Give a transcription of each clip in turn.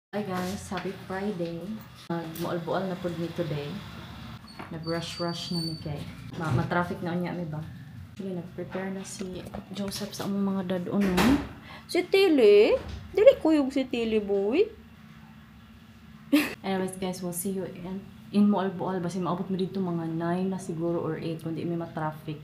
Hi guys, happy Friday. Mual-bual na pod mi today. Nag-rush na mi kay. Ma-traffic na unya mi ba? Sige, nag-prepare na si Joseph sa among mga dad-on. Si Tilly? Dili ko yung si Tilly, boy. Anyways guys, we'll see you in Mual-bual. Basi maabot mi dito mga 9 na siguro or 8 kundi may ma-traffic.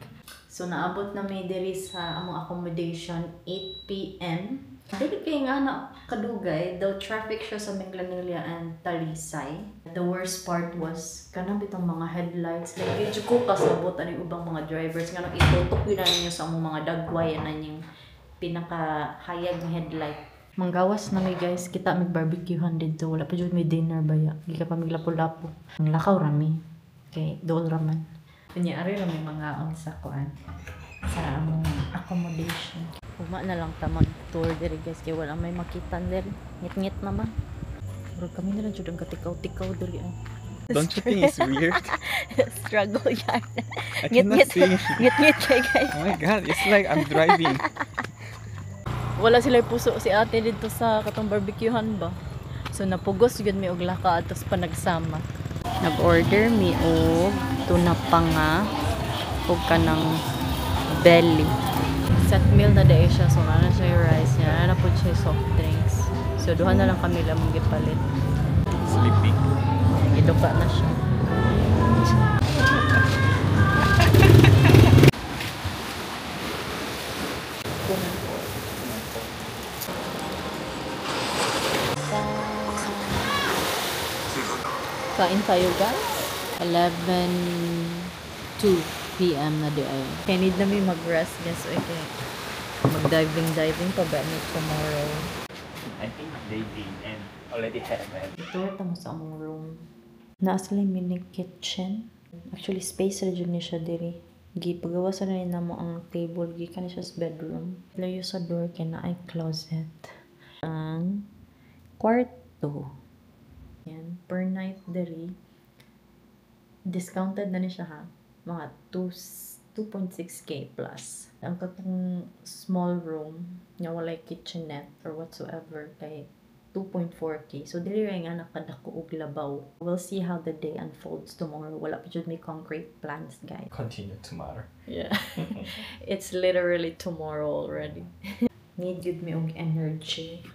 So naabot na mi diri sa among accommodation 8 p.m. Dili kay nga na kadugay, though traffic siya sa Minglanilla and Talisay. The worst part was kanang bitong mga headlights. Like, medyo ko kasabot aning ubang mga drivers nga nang itutok yun na ninyo sa among mga dagway na yung pinakahayag na headlight. Manggawas na may guys, kita may barbecuehan dito. Wala pa dyan may dinner baya. Hindi ka pa may lapo-lapo. Ang lakaw rami. Okay, dool raman. Kunyari rami mga sa kuan sa among accommodation. Uma na lang ta mag-tour diri guys kay wala may makitan diri. Ngit-ngit naman. Pero kami na lang jud ang katikaw-tikaw diri. Don't you think it's weird? Struggle yan. I cannot see. Ngit-ngit kay guys. Oh my god, it's like I'm driving. Wala sila puso si ate dito sa katong barbecuehan ba. So napugos yun mi og laka atos pa nagsama. Nag-order mi og tuna panga ug kanang belly. Set meal na dahil siya. So, na siya yung rice niya. Na po siya yung soft drinks. So, duha na lang kami lang gipalit. Sleepy. Giduka na siya. Kain tayo guys. 11:02 p.m. na di ay. Kaya need na may mag-rest guys. Okay. Mag-diving pa ba ni tomorrow? I think they did and already have it. Ito mo sa among room. Naa sila mini kitchen. Actually, space ra jud ni siya diri. Gipagawa sa na mo ang table gikan siya sa bedroom. Layo sa door kay na ay closet. Ang kwarto. Yan, per night diri. Discounted na ni siya ha. Mga 2.6k plus. Ang katong small room nga walay kitchenette or whatsoever kay 2.4k. So dili ra nga nakadako og labaw. We'll see how the day unfolds tomorrow. Wala pa jud may concrete plans, guys. Continue tomorrow. Yeah. It's literally tomorrow already. Need yun mi og energy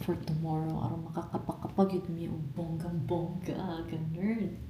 for tomorrow aron makakapakapag yun mi og bonggang-bongga. Ganun.